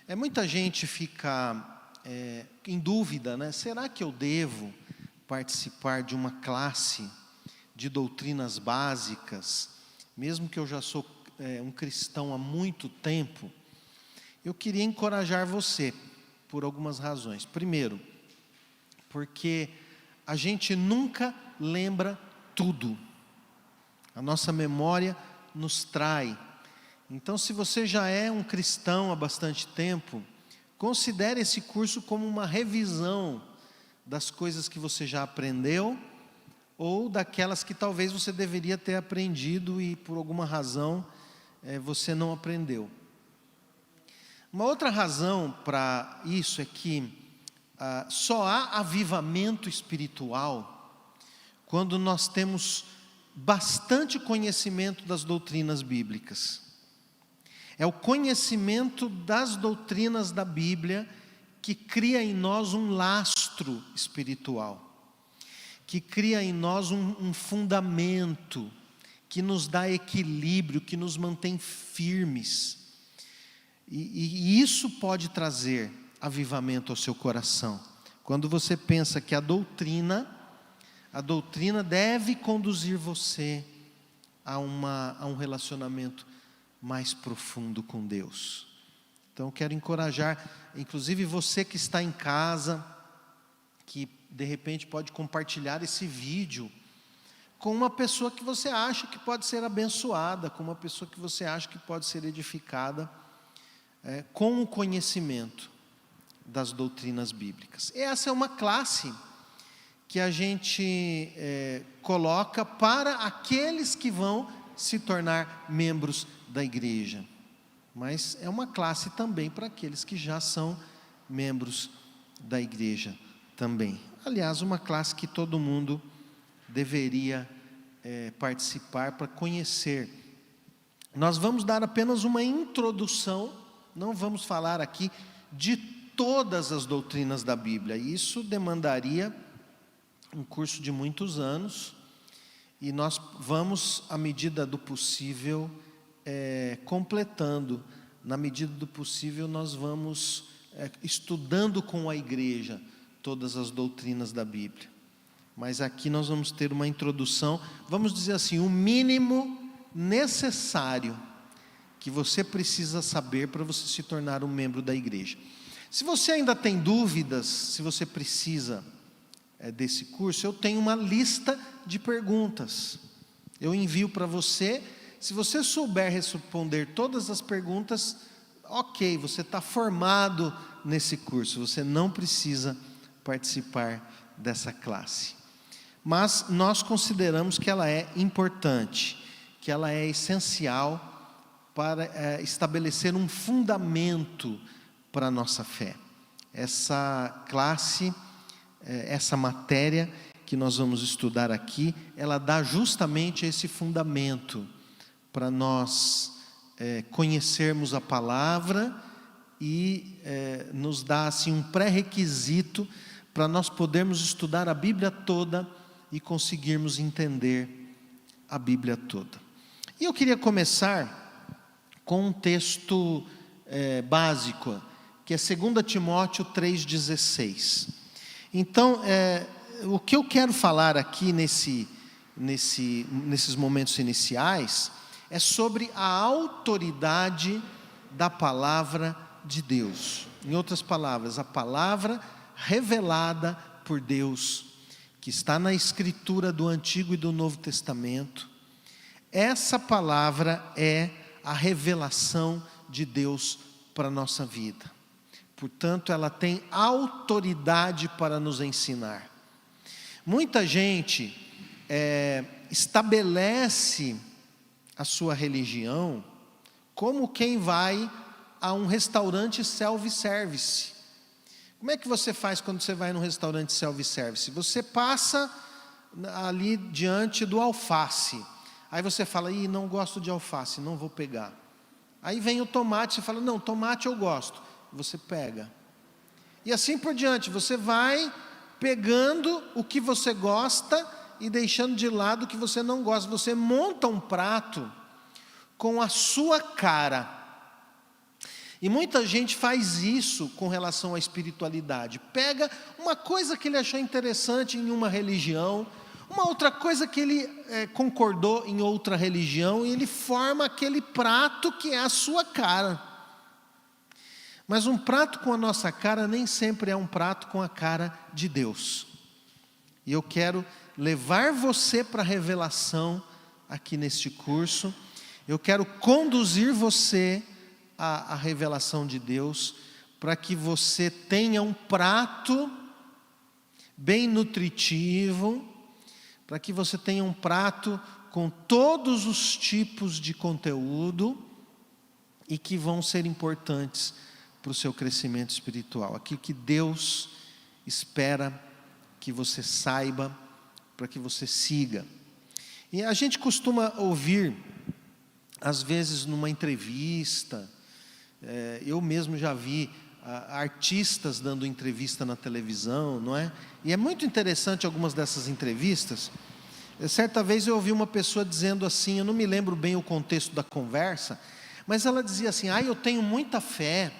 Muita gente fica em dúvida, né? Será que eu devo participar de uma classe de doutrinas básicas, mesmo que eu já sou um cristão há muito tempo? Eu queria encorajar você por algumas razões. Primeiro, porque a gente nunca lembra tudo. A nossa memória nos trai. Então, se você já é um cristão há bastante tempo, considere esse curso como uma revisão das coisas que você já aprendeu ou daquelas que talvez você deveria ter aprendido e por alguma razão você não aprendeu. Uma outra razão para isso é que só há avivamento espiritual quando nós temos bastante conhecimento das doutrinas bíblicas. É o conhecimento das doutrinas da Bíblia que cria em nós um lastro espiritual, que cria em nós um fundamento, que nos dá equilíbrio, que nos mantém firmes. E isso pode trazer avivamento ao seu coração. Quando você pensa que a doutrina deve conduzir você a um relacionamento mais profundo com Deus. Então eu quero encorajar, inclusive você que está em casa, que de repente pode compartilhar esse vídeo com uma pessoa que você acha que pode ser abençoada, com uma pessoa que você acha que pode ser edificada, com o conhecimento das doutrinas bíblicas. Essa é uma classe que a gente coloca para aqueles que vão se tornar membros da igreja. Mas é uma classe também para aqueles que já são membros da igreja também. Aliás, uma classe que todo mundo deveria participar para conhecer. Nós vamos dar apenas uma introdução, não vamos falar aqui de todas as doutrinas da Bíblia. Isso demandaria um curso de muitos anos, e nós vamos, à medida do possível, completando. Na medida do possível, nós vamos estudando com a igreja todas as doutrinas da Bíblia. Mas aqui nós vamos ter uma introdução, vamos dizer assim, o mínimo necessário que você precisa saber para você se tornar um membro da igreja. Se você ainda tem dúvidas, se você precisa desse curso, eu tenho uma lista de perguntas. Eu envio para você. Se você souber responder todas as perguntas, ok, você está formado nesse curso. Você não precisa participar dessa classe. Mas nós consideramos que ela é importante, que ela é essencial para estabelecer um fundamento para a nossa fé. Essa classe, essa matéria que nós vamos estudar aqui, ela dá justamente esse fundamento para nós conhecermos a palavra e nos dá assim um pré-requisito para nós podermos estudar a Bíblia toda e conseguirmos entender a Bíblia toda. E eu queria começar com um texto básico, que é 2 Timóteo 3,16. Então, o que eu quero falar aqui nesses momentos iniciais é sobre a autoridade da palavra de Deus. Em outras palavras, a palavra revelada por Deus, que está na Escritura do Antigo e do Novo Testamento. Essa palavra é a revelação de Deus para a nossa vida. Portanto, ela tem autoridade para nos ensinar. Muita gente estabelece a sua religião como quem vai a um restaurante self-service. Como é que você faz quando você vai num restaurante self-service? Você passa ali diante do alface. Aí você fala, não gosto de alface, não vou pegar. Aí vem o tomate, você fala, não, tomate eu gosto. Você pega. E assim por diante, você vai pegando o que você gosta e deixando de lado o que você não gosta. Você monta um prato com a sua cara. E muita gente faz isso com relação à espiritualidade. Pega uma coisa que ele achou interessante em uma religião, uma outra coisa que ele concordou em outra religião, e ele forma aquele prato que é a sua cara. Mas um prato com a nossa cara nem sempre é um prato com a cara de Deus. E eu quero levar você para a revelação aqui neste curso. Eu quero conduzir você à revelação de Deus, para que você tenha um prato bem nutritivo, para que você tenha um prato com todos os tipos de conteúdo e que vão ser importantes para o seu crescimento espiritual. Aquilo que Deus espera que você saiba, para que você siga. E a gente costuma ouvir, às vezes numa entrevista, eu mesmo já vi artistas dando entrevista na televisão, não é? E é muito interessante algumas dessas entrevistas. Certa vez eu ouvi uma pessoa dizendo assim, eu não me lembro bem o contexto da conversa, mas ela dizia assim: eu tenho muita fé.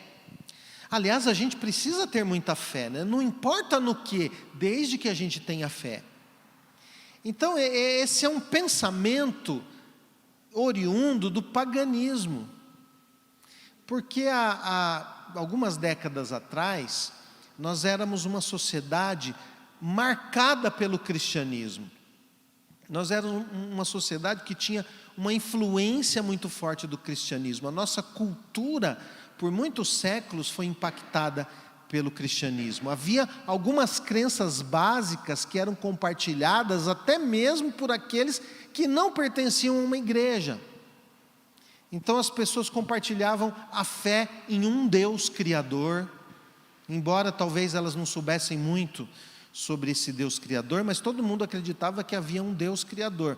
Aliás, a gente precisa ter muita fé, né? Não importa no que, desde que a gente tenha fé. Então, esse é um pensamento oriundo do paganismo. Porque há algumas décadas atrás, nós éramos uma sociedade marcada pelo cristianismo. Nós éramos uma sociedade que tinha uma influência muito forte do cristianismo. A nossa cultura, por muitos séculos, foi impactada pelo cristianismo. Havia algumas crenças básicas que eram compartilhadas até mesmo por aqueles que não pertenciam a uma igreja. Então as pessoas compartilhavam a fé em um Deus criador, embora talvez elas não soubessem muito sobre esse Deus criador, mas todo mundo acreditava que havia um Deus criador.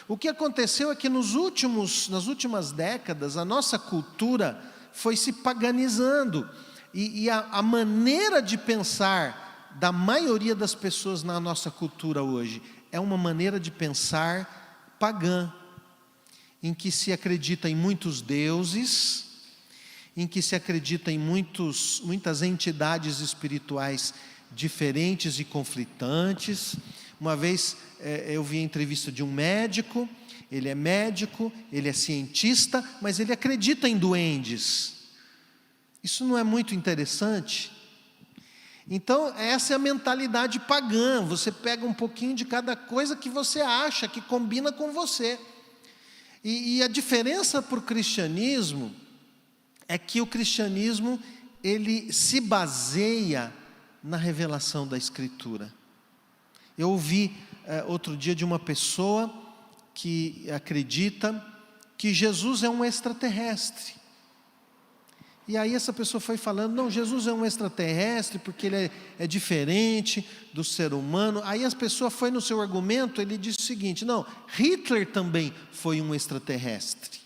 O que aconteceu é que nas últimas décadas, a nossa cultura foi se paganizando, e a maneira de pensar da maioria das pessoas na nossa cultura hoje é uma maneira de pensar pagã, em que se acredita em muitos deuses, em que se acredita em muitas entidades espirituais diferentes e conflitantes. Uma vez eu vi a entrevista de um médico, ele é cientista, mas ele acredita em duendes. Isso não é muito interessante? Então, essa é a mentalidade pagã. Você pega um pouquinho de cada coisa que você acha que combina com você. E a diferença para o cristianismo é que o cristianismo, ele se baseia na revelação da Escritura. Eu ouvi outro dia de uma pessoa que acredita que Jesus é um extraterrestre. E aí essa pessoa foi falando: não, Jesus é um extraterrestre porque ele é diferente do ser humano. Aí a pessoa foi no seu argumento, ele disse o seguinte: não, Hitler também foi um extraterrestre.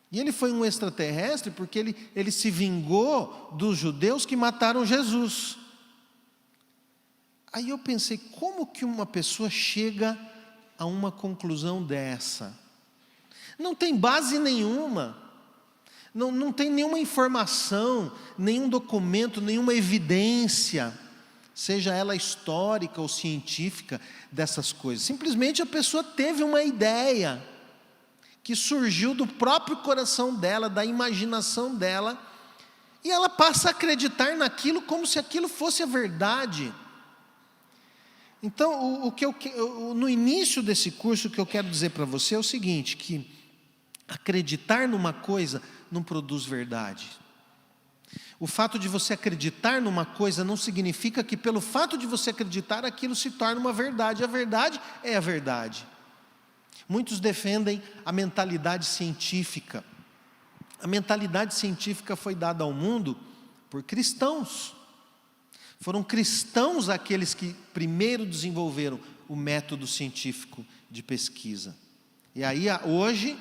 E ele foi um extraterrestre porque ele se vingou dos judeus que mataram Jesus. Aí eu pensei, como que uma pessoa chega a uma conclusão dessa? Não tem base nenhuma. Não tem nenhuma informação, nenhum documento, nenhuma evidência, seja ela histórica ou científica, dessas coisas. Simplesmente a pessoa teve uma ideia que surgiu do próprio coração dela, da imaginação dela, e ela passa a acreditar naquilo como se aquilo fosse a verdade. Então, no início desse curso, o que eu quero dizer para você é o seguinte, que acreditar numa coisa não produz verdade. O fato de você acreditar numa coisa não significa que pelo fato de você acreditar, aquilo se torna uma verdade. A verdade é a verdade. Muitos defendem a mentalidade científica. A mentalidade científica foi dada ao mundo por cristãos. Foram cristãos aqueles que primeiro desenvolveram o método científico de pesquisa. E aí hoje,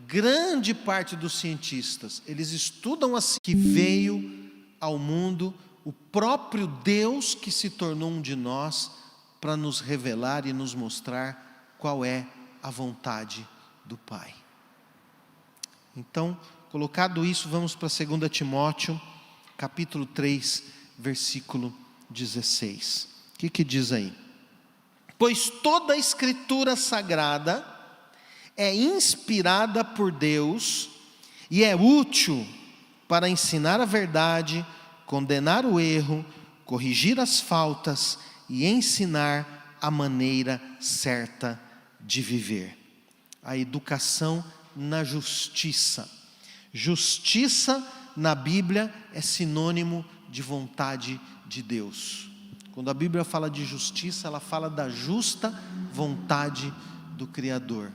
grande parte dos cientistas, eles estudam assim, que veio ao mundo o próprio Deus que se tornou um de nós para nos revelar e nos mostrar qual é a vontade do Pai. Então, colocado isso, vamos para 2 Timóteo, capítulo 3, versículo 16. O que diz aí? Pois toda a Escritura Sagrada é inspirada por Deus e é útil para ensinar a verdade, condenar o erro, corrigir as faltas e ensinar a maneira certa de viver. A educação na justiça. Justiça na Bíblia é sinônimo de vontade de Deus. Quando a Bíblia fala de justiça, ela fala da justa vontade do Criador.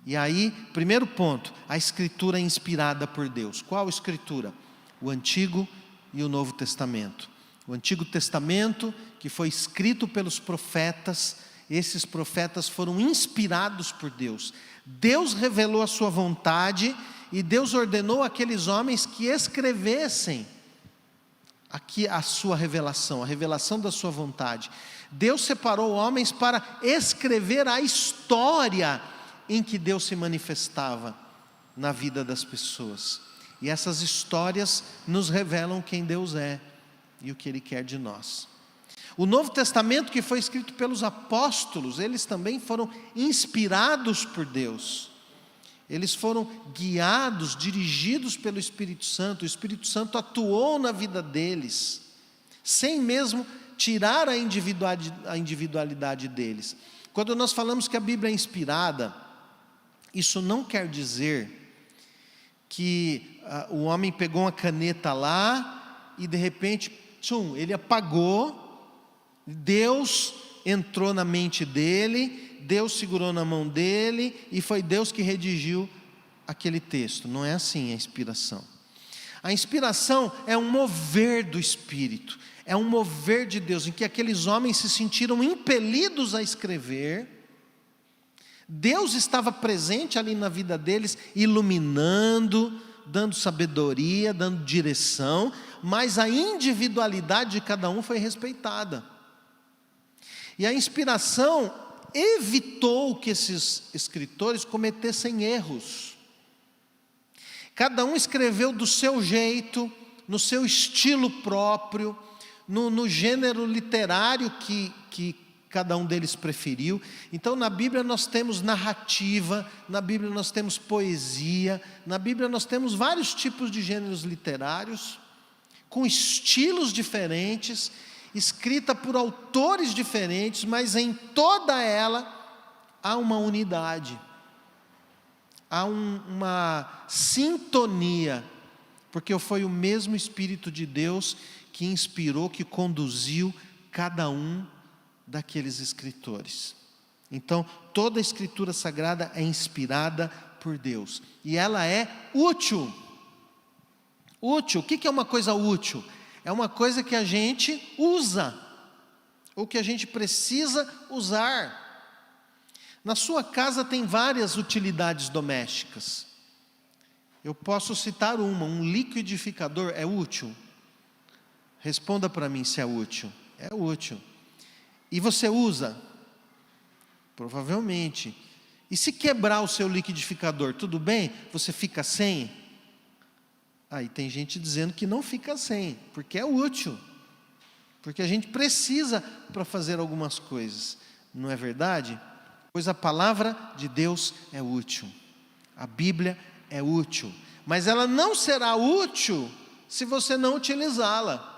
E aí, primeiro ponto, a Escritura é inspirada por Deus. Qual Escritura? O Antigo e o Novo Testamento. O Antigo Testamento, que foi escrito pelos profetas, esses profetas foram inspirados por Deus. Deus revelou a sua vontade e Deus ordenou àqueles homens que escrevessem aqui a sua revelação, a revelação da sua vontade. Deus separou homens para escrever a história em que Deus se manifestava na vida das pessoas. E essas histórias nos revelam quem Deus é e o que Ele quer de nós. O Novo Testamento, que foi escrito pelos apóstolos, eles também foram inspirados por Deus. Eles foram guiados, dirigidos pelo Espírito Santo. O Espírito Santo atuou na vida deles, sem mesmo tirar a individualidade deles. Quando nós falamos que a Bíblia é inspirada, isso não quer dizer que o homem pegou uma caneta lá e de repente, ele apagou, Deus entrou na mente dele, Deus segurou na mão dele e foi Deus que redigiu aquele texto. Não é assim a inspiração. A inspiração é um mover do Espírito, é um mover de Deus, em que aqueles homens se sentiram impelidos a escrever. Deus estava presente ali na vida deles, iluminando, dando sabedoria, dando direção, mas a individualidade de cada um foi respeitada. E a inspiração evitou que esses escritores cometessem erros. Cada um escreveu do seu jeito, no seu estilo próprio, no gênero literário que cada um deles preferiu. Então na Bíblia nós temos narrativa, na Bíblia nós temos poesia, na Bíblia nós temos vários tipos de gêneros literários, com estilos diferentes, escrita por autores diferentes, mas em toda ela há uma unidade, há uma sintonia, porque foi o mesmo Espírito de Deus que inspirou, que conduziu cada um daqueles escritores. Então, toda a Escritura Sagrada é inspirada por Deus, e ela é útil. Útil, o que é uma coisa útil? É uma coisa que a gente usa, ou que a gente precisa usar. Na sua casa tem várias utilidades domésticas. Eu posso citar um liquidificador é útil? Responda para mim se é útil. É útil. E você usa? Provavelmente. E se quebrar o seu liquidificador, tudo bem? Você fica sem? Aí tem gente dizendo que não fica sem, porque é útil, porque a gente precisa para fazer algumas coisas, não é verdade? Pois a palavra de Deus é útil, a Bíblia é útil, mas ela não será útil se você não utilizá-la.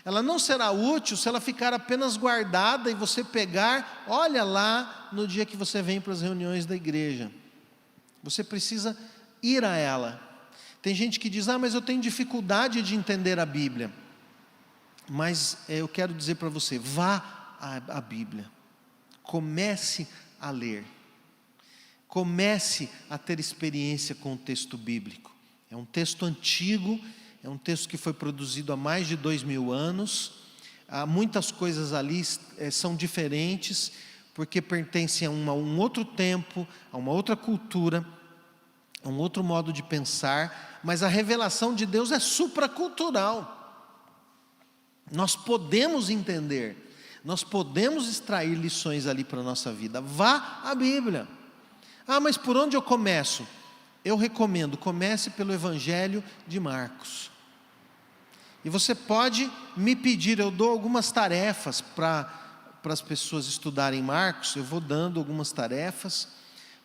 Ela não será útil se ela ficar apenas guardada e você pegar, olha lá no dia que você vem para as reuniões da igreja. Você precisa ir a ela. Tem gente que diz, mas eu tenho dificuldade de entender a Bíblia. Mas eu quero dizer para você, vá à Bíblia. Comece a ler. Comece a ter experiência com o texto bíblico. É um texto antigo, é um texto que foi produzido há mais de 2000 anos. Há muitas coisas ali são diferentes, porque pertencem a um outro tempo, a uma outra cultura, a um outro modo de pensar, mas a revelação de Deus é supracultural. Nós podemos entender, nós podemos extrair lições ali para a nossa vida. Vá à Bíblia. Mas por onde eu começo? eu recomendo, comece pelo Evangelho de Marcos. E você pode me pedir, eu dou algumas tarefas para as pessoas estudarem Marcos, eu vou dando algumas tarefas,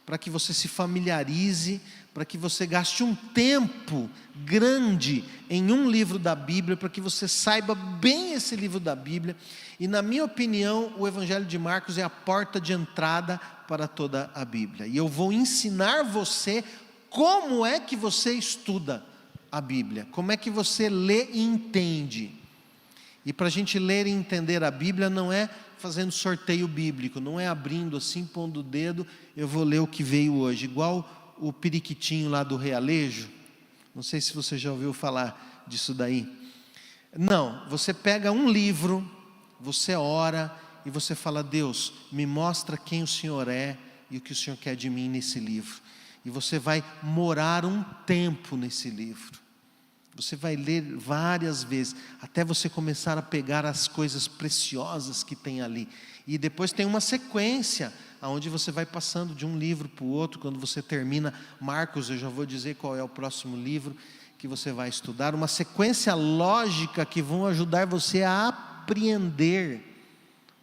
para que você se familiarize, para que você gaste um tempo grande em um livro da Bíblia, para que você saiba bem esse livro da Bíblia. E na minha opinião, o Evangelho de Marcos é a porta de entrada para toda a Bíblia. E eu vou ensinar você como é que você estuda a Bíblia, como é que você lê e entende. E para a gente ler e entender a Bíblia não é fazendo sorteio bíblico, não é abrindo assim, pondo o dedo, eu vou ler o que veio hoje, igual o periquitinho lá do Realejo. Não sei se você já ouviu falar disso daí. Não, você pega um livro, você ora e você fala: Deus, me mostra quem o Senhor é e o que o Senhor quer de mim nesse livro. E você vai morar um tempo nesse livro. Você vai ler várias vezes, até você começar a pegar as coisas preciosas que tem ali. E depois tem uma sequência, onde você vai passando de um livro para o outro. Quando você termina Marcos, eu já vou dizer qual é o próximo livro que você vai estudar. Uma sequência lógica que vão ajudar você a apreender,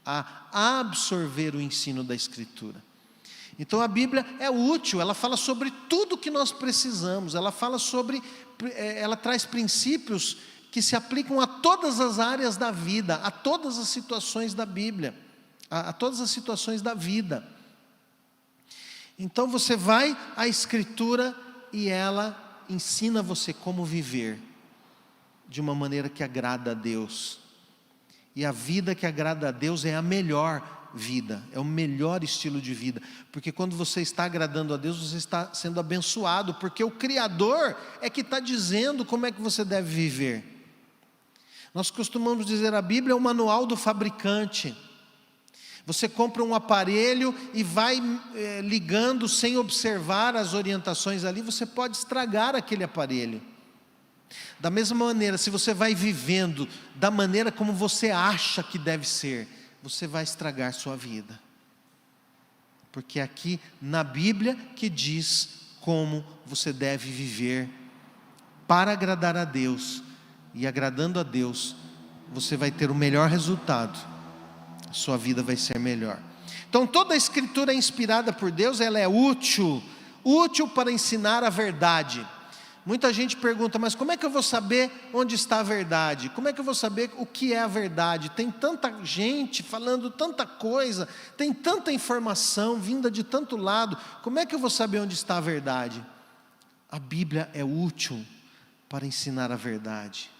a absorver o ensino da Escritura. Então a Bíblia é útil, ela fala sobre tudo que nós precisamos, ela traz princípios que se aplicam a todas as áreas da vida, a todas as situações da Bíblia, a todas as situações da vida. Então você vai à Escritura e ela ensina você como viver de uma maneira que agrada a Deus. E a vida que agrada a Deus é a melhor vida, é o melhor estilo de vida, porque quando você está agradando a Deus, você está sendo abençoado, porque o Criador é que está dizendo como é que você deve viver. Nós costumamos dizer, a Bíblia é o manual do fabricante. Você compra um aparelho e vai ligando sem observar as orientações ali, você pode estragar aquele aparelho. Da mesma maneira, se você vai vivendo da maneira como você acha que deve ser, você vai estragar sua vida. Porque aqui na Bíblia que diz como você deve viver para agradar a Deus. E agradando a Deus, você vai ter o melhor resultado. A sua vida vai ser melhor. Então toda a Escritura é inspirada por Deus, ela é útil para ensinar a verdade. Muita gente pergunta, mas como é que eu vou saber onde está a verdade? Como é que eu vou saber o que é a verdade? Tem tanta gente falando tanta coisa, tem tanta informação vinda de tanto lado, como é que eu vou saber onde está a verdade? A Bíblia é útil para ensinar a verdade.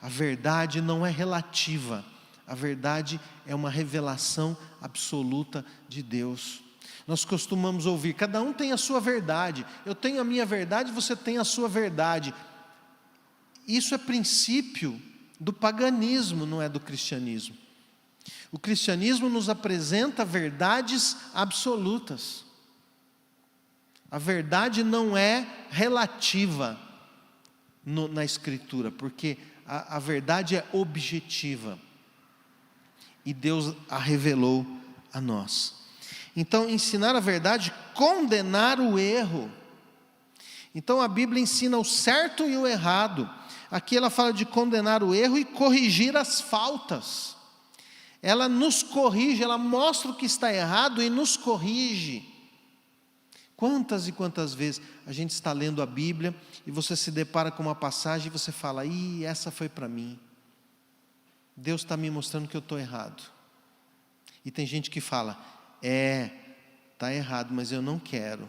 A verdade não é relativa, a verdade é uma revelação absoluta de Deus. Nós costumamos ouvir, cada um tem a sua verdade, eu tenho a minha verdade, você tem a sua verdade. Isso é princípio do paganismo, não é do cristianismo. O cristianismo nos apresenta verdades absolutas. A verdade não é relativa na Escritura, porque a verdade é objetiva. E Deus a revelou a nós. Então, ensinar a verdade, condenar o erro. Então a Bíblia ensina o certo e o errado. Aqui ela fala de condenar o erro e corrigir as faltas. Ela nos corrige, ela mostra o que está errado e nos corrige. Quantas e quantas vezes a gente está lendo a Bíblia e você se depara com uma passagem e você fala, essa foi para mim. Deus está me mostrando que eu estou errado. E tem gente que fala, está errado, mas eu não quero.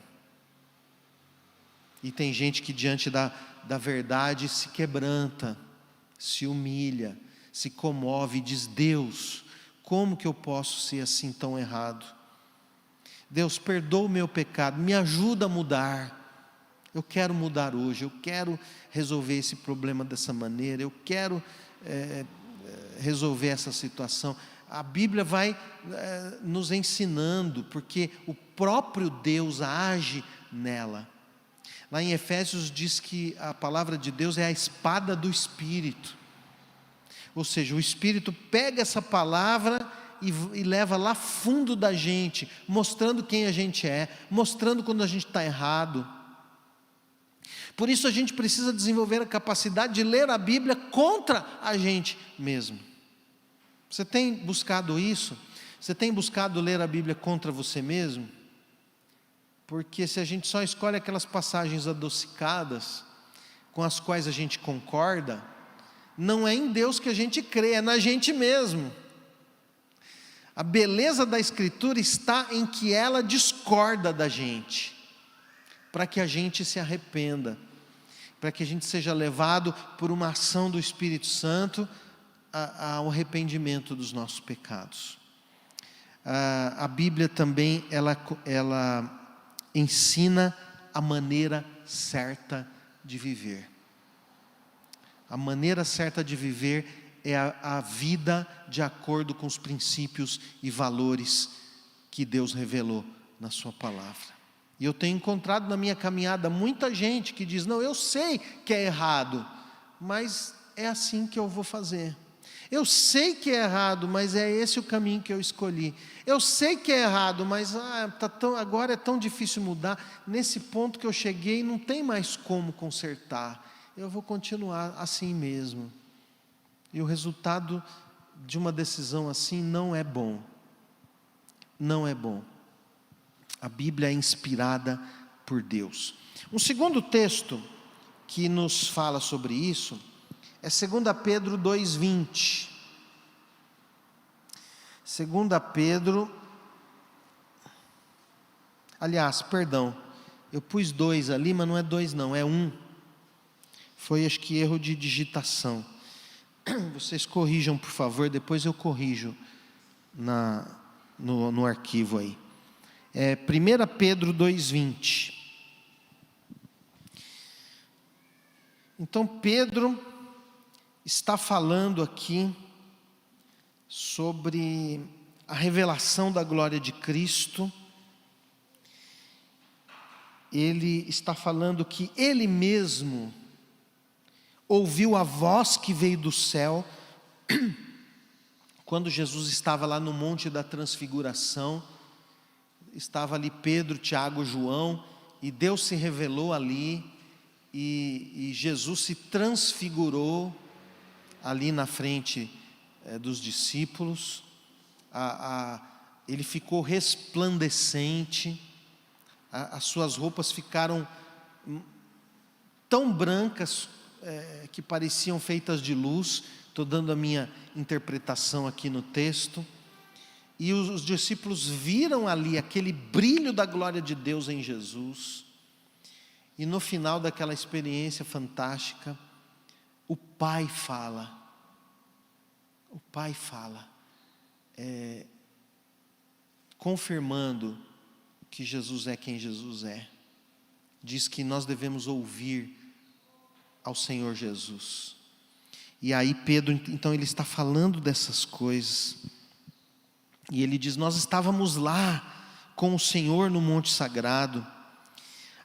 E tem gente que diante da verdade se quebranta, se humilha, se comove e diz, Deus, como que eu posso ser assim tão errado? Deus, perdoa o meu pecado, me ajuda a mudar. Eu quero mudar hoje, eu quero resolver esse problema dessa maneira, eu quero resolver essa situação. A Bíblia vai nos ensinando, porque o próprio Deus age nela. Lá em Efésios diz que a palavra de Deus é a espada do Espírito. Ou seja, o Espírito pega essa palavra e leva lá fundo da gente, mostrando quem a gente é, mostrando quando a gente está errado. Por isso a gente precisa desenvolver a capacidade de ler a Bíblia contra a gente mesmo. Você tem buscado isso? Você tem buscado ler a Bíblia contra você mesmo? Porque se a gente só escolhe aquelas passagens adocicadas, com as quais a gente concorda, não é em Deus que a gente crê, é na gente mesmo. A beleza da Escritura está em que ela discorda da gente, para que a gente se arrependa, para que a gente seja levado por uma ação do Espírito Santo ao arrependimento dos nossos pecados. A Bíblia também, ela ensina a maneira certa de viver. A maneira certa de viver é a vida de acordo com os princípios e valores que Deus revelou na sua palavra. E eu tenho encontrado na minha caminhada muita gente que diz: não, eu sei que é errado, mas é assim que eu vou fazer. Eu sei que é errado, mas é esse o caminho que eu escolhi. Eu sei que é errado, mas agora é tão difícil mudar. Nesse ponto que eu cheguei, não tem mais como consertar. Eu vou continuar assim mesmo. E o resultado de uma decisão assim não é bom. Não é bom. A Bíblia é inspirada por Deus. Um segundo texto que nos fala sobre isso é 2 Pedro 2,20. 2 Pedro, aliás, perdão, eu pus 2 ali, mas não é 2 não, é 1. Foi, acho que, erro de digitação. Vocês corrijam, por favor, depois eu corrijo no arquivo aí. É 1 Pedro 2,20. Então Pedro está falando aqui sobre a revelação da glória de Cristo. Ele está falando que ele mesmo ouviu a voz que veio do céu, quando Jesus estava lá no Monte da Transfiguração. Estava ali Pedro, Tiago, João, e Deus se revelou ali, e Jesus se transfigurou ali na frente dos discípulos. Ele ficou resplandecente, as suas roupas ficaram tão brancas que pareciam feitas de luz. Estou dando a minha interpretação aqui no texto. E os discípulos viram ali aquele brilho da glória de Deus em Jesus. E no final daquela experiência fantástica, o Pai fala. O Pai fala, confirmando que Jesus é quem Jesus é. Diz que nós devemos ouvir ao Senhor Jesus. E aí Pedro, então, ele está falando dessas coisas. E ele diz: nós estávamos lá com o Senhor no monte sagrado.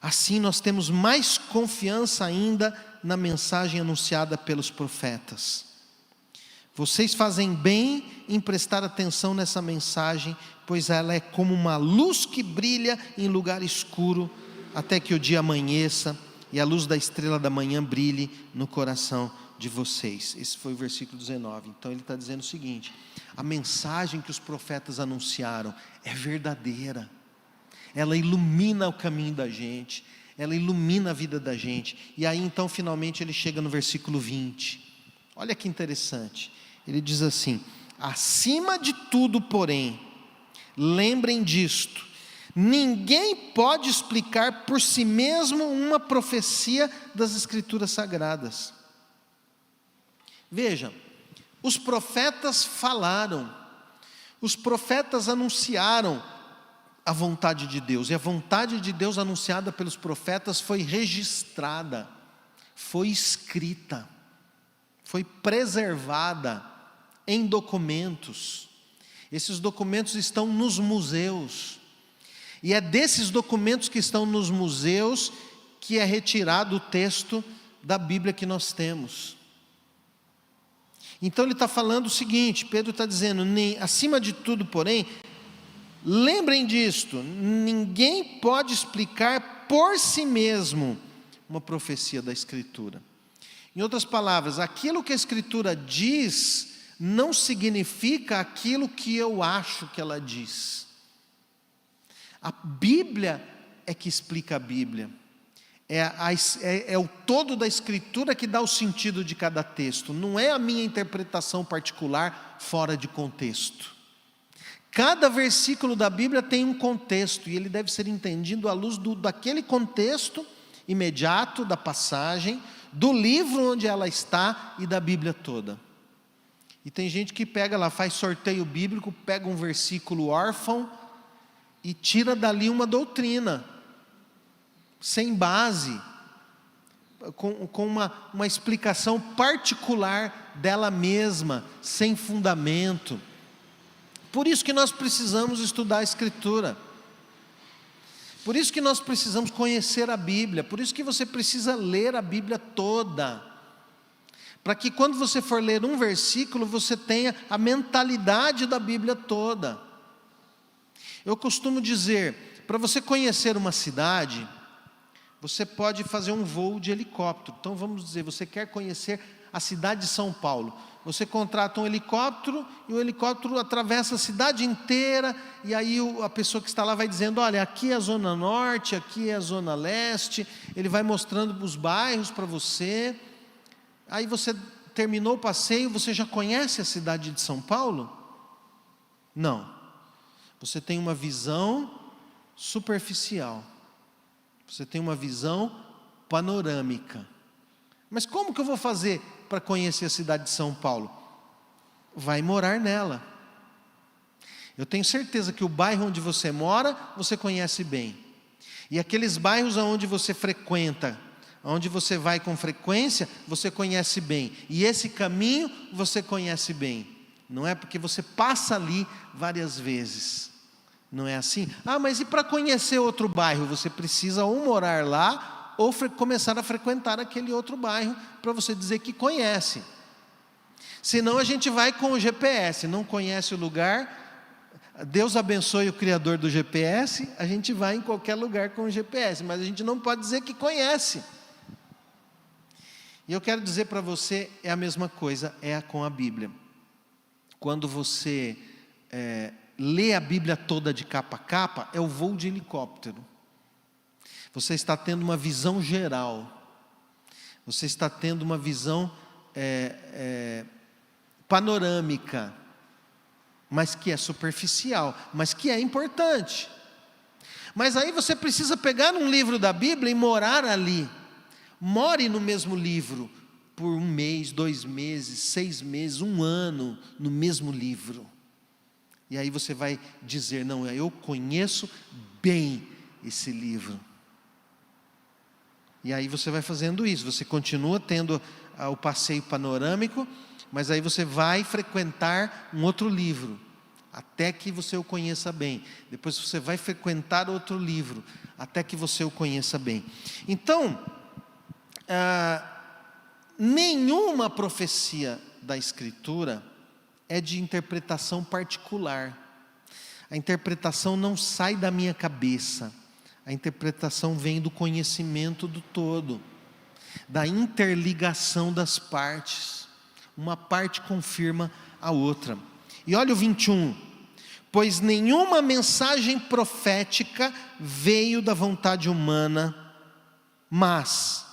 Assim nós temos mais confiança ainda na mensagem anunciada pelos profetas. Vocês fazem bem em prestar atenção nessa mensagem, pois ela é como uma luz que brilha em lugar escuro, até que o dia amanheça e a luz da estrela da manhã brilhe no coração de vocês. Esse foi o versículo 19. Então ele está dizendo o seguinte: a mensagem que os profetas anunciaram é verdadeira, ela ilumina o caminho da gente, ela ilumina a vida da gente. E aí então finalmente ele chega no versículo 20, olha que interessante, ele diz assim: acima de tudo, porém, lembrem disto, ninguém pode explicar por si mesmo uma profecia das Escrituras Sagradas. Veja, os profetas falaram, os profetas anunciaram a vontade de Deus, e a vontade de Deus anunciada pelos profetas foi registrada, foi escrita, foi preservada em documentos. Esses documentos estão nos museus, e é desses documentos que estão nos museus que é retirado o texto da Bíblia que nós temos. Então ele está falando o seguinte, Pedro está dizendo: acima de tudo, porém, lembrem disto, ninguém pode explicar por si mesmo uma profecia da Escritura. Em outras palavras, aquilo que a Escritura diz não significa aquilo que eu acho que ela diz. A Bíblia é que explica a Bíblia. É o todo da Escritura que dá o sentido de cada texto. Não é a minha interpretação particular fora de contexto. Cada versículo da Bíblia tem um contexto, e ele deve ser entendido à luz daquele contexto imediato da passagem, do livro onde ela está e da Bíblia toda. E tem gente que pega lá, faz sorteio bíblico, pega um versículo órfão e tira dali uma doutrina, sem base, com uma explicação particular dela mesma, sem fundamento. Por isso que nós precisamos estudar a Escritura. Por isso que nós precisamos conhecer a Bíblia. Por isso que você precisa ler a Bíblia toda. Para que quando você for ler um versículo, você tenha a mentalidade da Bíblia toda. Eu costumo dizer, para você conhecer uma cidade, você pode fazer um voo de helicóptero. Então vamos dizer, você quer conhecer a cidade de São Paulo. Você contrata um helicóptero e o helicóptero atravessa a cidade inteira, e aí a pessoa que está lá vai dizendo, olha, aqui é a zona norte, aqui é a zona leste, ele vai mostrando os bairros para você. Aí você terminou o passeio, você já conhece a cidade de São Paulo? Não. Você tem uma visão superficial. Você tem uma visão panorâmica. Mas como que eu vou fazer para conhecer a cidade de São Paulo? Vai morar nela. Eu tenho certeza que o bairro onde você mora, você conhece bem. E aqueles bairros onde você frequenta, onde você vai com frequência, você conhece bem. E esse caminho você conhece bem. Não é porque você passa ali várias vezes. Não é assim? Ah, mas e para conhecer outro bairro? Você precisa ou morar lá, ou começar a frequentar aquele outro bairro, para você dizer que conhece. Senão a gente vai com o GPS, não conhece o lugar, Deus abençoe o criador do GPS, a gente vai em qualquer lugar com o GPS, mas a gente não pode dizer que conhece. E eu quero dizer para você, é a mesma coisa, é com a Bíblia. Quando você lê a Bíblia toda de capa a capa, é o voo de helicóptero. Você está tendo uma visão geral. Você está tendo uma visão panorâmica, mas que é superficial, mas que é importante. Mas aí você precisa pegar um livro da Bíblia e morar ali. More no mesmo livro por 1 mês, 2 meses, 6 meses, 1 ano no mesmo livro. E aí você vai dizer, não, eu conheço bem esse livro. E aí você vai fazendo isso, você continua tendo o passeio panorâmico, mas aí você vai frequentar um outro livro, até que você o conheça bem. Depois você vai frequentar outro livro, até que você o conheça bem. Então, nenhuma profecia da Escritura é de interpretação particular. A interpretação não sai da minha cabeça. A interpretação vem do conhecimento do todo, da interligação das partes. Uma parte confirma a outra. E olha o 21. Pois nenhuma mensagem profética veio da vontade humana, mas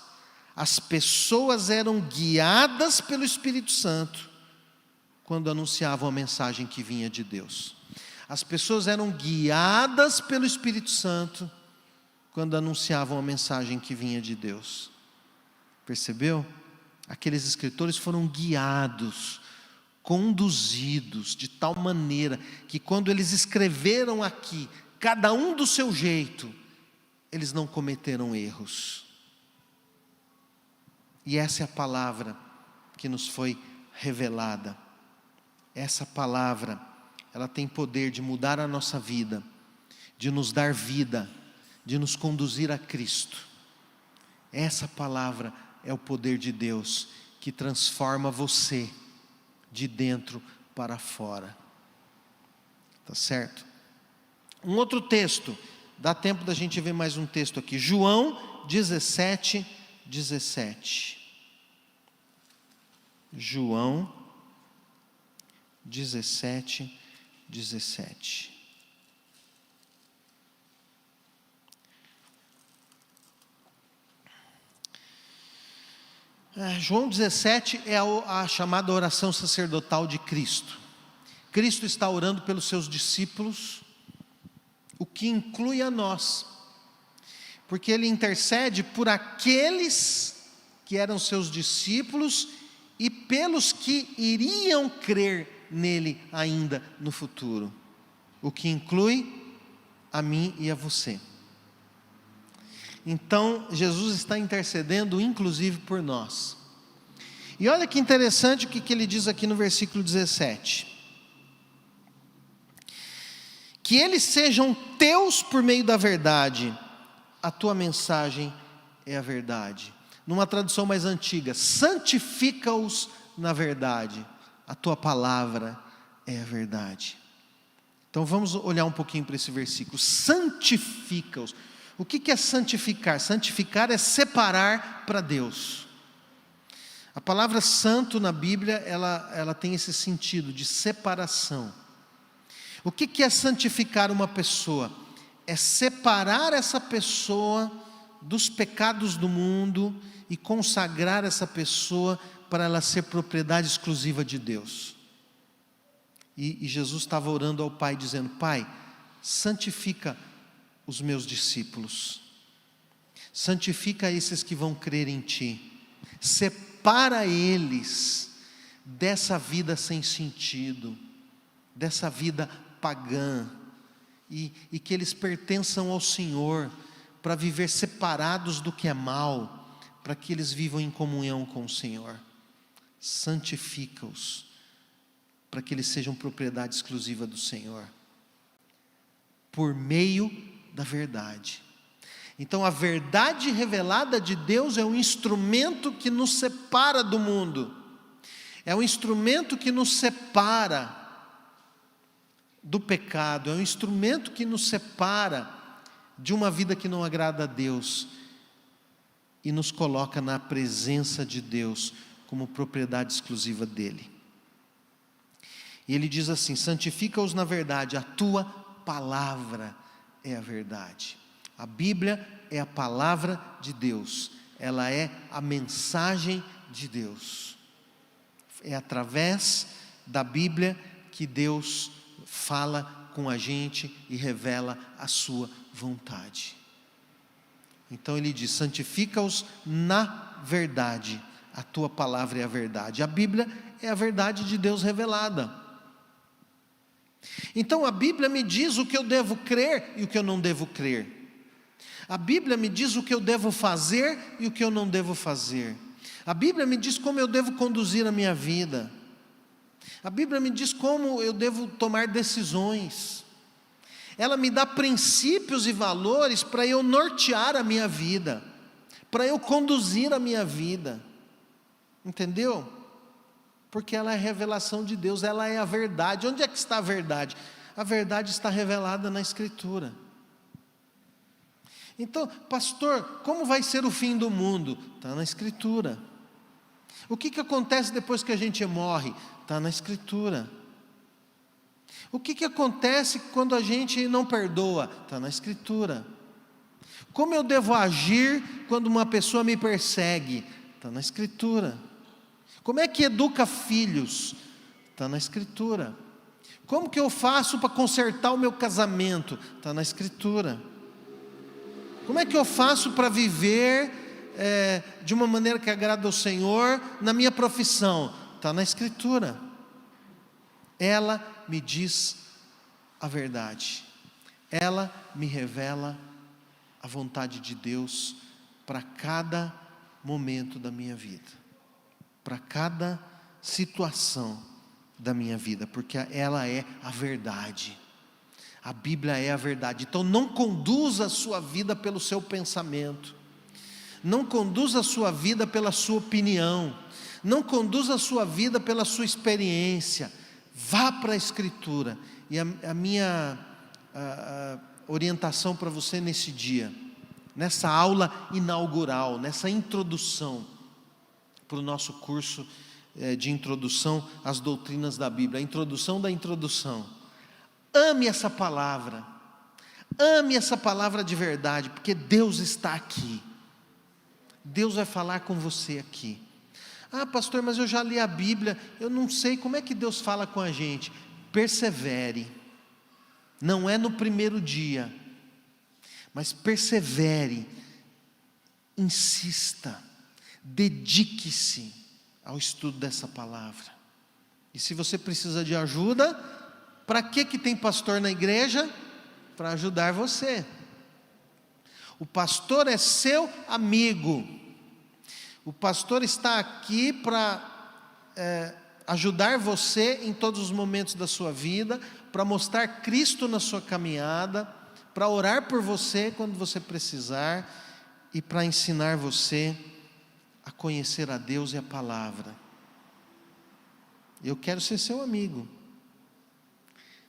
as pessoas eram guiadas pelo Espírito Santo quando anunciavam a mensagem que vinha de Deus. As pessoas eram guiadas pelo Espírito Santo quando anunciavam a mensagem que vinha de Deus. Percebeu? Aqueles escritores foram guiados, conduzidos de tal maneira que quando eles escreveram aqui, cada um do seu jeito, eles não cometeram erros. E essa é a palavra que nos foi revelada. Essa palavra, ela tem poder de mudar a nossa vida, de nos dar vida, de nos conduzir a Cristo. Essa palavra é o poder de Deus que transforma você de dentro para fora. Tá certo? Um outro texto, dá tempo da gente ver mais um texto aqui. João 17, 17. João 17, 17. João 17 é a chamada oração sacerdotal de Cristo. Cristo está orando pelos seus discípulos, o que inclui a nós, porque Ele intercede por aqueles que eram seus discípulos e pelos que iriam crer nele ainda no futuro, o que inclui a mim e a você. Então, Jesus está intercedendo inclusive por nós. E olha que interessante o que ele diz aqui no versículo 17. Que eles sejam teus por meio da verdade, a tua mensagem é a verdade. Numa tradução mais antiga, santifica-os na verdade, a tua palavra é a verdade. Então vamos olhar um pouquinho para esse versículo, santifica-os. O que é santificar? Santificar é separar para Deus. A palavra santo na Bíblia, ela tem esse sentido de separação. O que é santificar uma pessoa? É separar essa pessoa dos pecados do mundo e consagrar essa pessoa para ela ser propriedade exclusiva de Deus. E Jesus estava orando ao Pai, dizendo: Pai, santifica os meus discípulos, santifica esses que vão crer em Ti, separa eles dessa vida sem sentido, dessa vida pagã, e que eles pertençam ao Senhor, para viver separados do que é mal, para que eles vivam em comunhão com o Senhor. Santifica-os, para que eles sejam propriedade exclusiva do Senhor, por meio da verdade. Então a verdade revelada de Deus é um instrumento que nos separa do mundo, é um instrumento que nos separa do pecado, é um instrumento que nos separa de uma vida que não agrada a Deus e nos coloca na presença de Deus como propriedade exclusiva dele. E ele diz assim: santifica-os na verdade, a tua palavra é a verdade. A Bíblia é a palavra de Deus, ela é a mensagem de Deus. É através da Bíblia que Deus fala com a gente e revela a sua vontade. Então ele diz: santifica-os na verdade, a tua palavra é a verdade. A Bíblia é a verdade de Deus revelada. Então a Bíblia me diz o que eu devo crer e o que eu não devo crer. A Bíblia me diz o que eu devo fazer e o que eu não devo fazer. A Bíblia me diz como eu devo conduzir a minha vida. A Bíblia me diz como eu devo tomar decisões. Ela me dá princípios e valores para eu nortear a minha vida, para eu conduzir a minha vida. Entendeu? Porque ela é a revelação de Deus, ela é a verdade. Onde é que está a verdade? A verdade está revelada na Escritura. Então, pastor, como vai ser o fim do mundo? Está na Escritura. O que acontece depois que a gente morre? Está na Escritura. O que acontece quando a gente não perdoa? Está na Escritura. Como eu devo agir quando uma pessoa me persegue? Está na Escritura. Como é que educa filhos? Está na Escritura. Como que eu faço para consertar o meu casamento? Está na Escritura. Como é que eu faço para viver de uma maneira que agrada ao Senhor na minha profissão? Está na Escritura. Ela me diz a verdade. Ela me revela a vontade de Deus para cada momento da minha vida, para cada situação da minha vida, porque ela é a verdade. A Bíblia é a verdade. Então não conduza a sua vida pelo seu pensamento, não conduza a sua vida pela sua opinião, não conduza a sua vida pela sua experiência. Vá para a Escritura. E a minha orientação para você nesse dia: nessa aula inaugural, nessa introdução para o nosso curso de introdução às doutrinas da Bíblia, a introdução da introdução. Ame essa palavra de verdade, porque Deus está aqui. Deus vai falar com você aqui. Ah, pastor, mas eu já li a Bíblia, eu não sei como é que Deus fala com a gente. Persevere. Não é no primeiro dia, mas persevere, insista, dedique-se ao estudo dessa palavra. E se você precisa de ajuda, para que tem pastor na igreja? Para ajudar você. O pastor é seu amigo. O pastor está aqui para ajudar você em todos os momentos da sua vida, para mostrar Cristo na sua caminhada, para orar por você quando você precisar e para ensinar você a conhecer a Deus e a palavra. Eu quero ser seu amigo.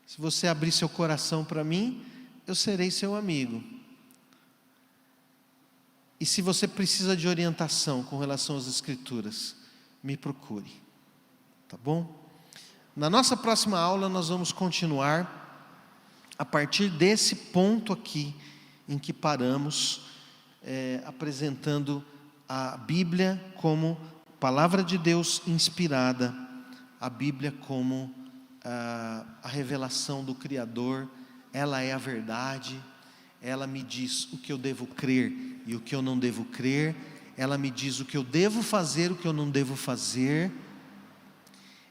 Se você abrir seu coração para mim, eu serei seu amigo. E se você precisa de orientação com relação às Escrituras, me procure, tá bom? Na nossa próxima aula nós vamos continuar a partir desse ponto aqui em que paramos, apresentando a Bíblia como palavra de Deus inspirada, a Bíblia como a revelação do Criador. Ela é a verdade, ela me diz o que eu devo crer e o que eu não devo crer, ela me diz o que eu devo fazer, o que eu não devo fazer.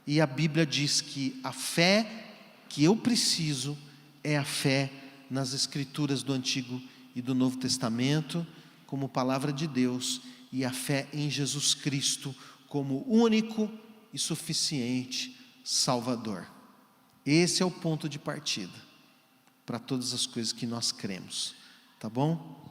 E a Bíblia diz que a fé que eu preciso é a fé nas Escrituras do Antigo e do Novo Testamento, como palavra de Deus, e a fé em Jesus Cristo como único e suficiente Salvador. Esse é o ponto de partida para todas as coisas que nós cremos, tá bom?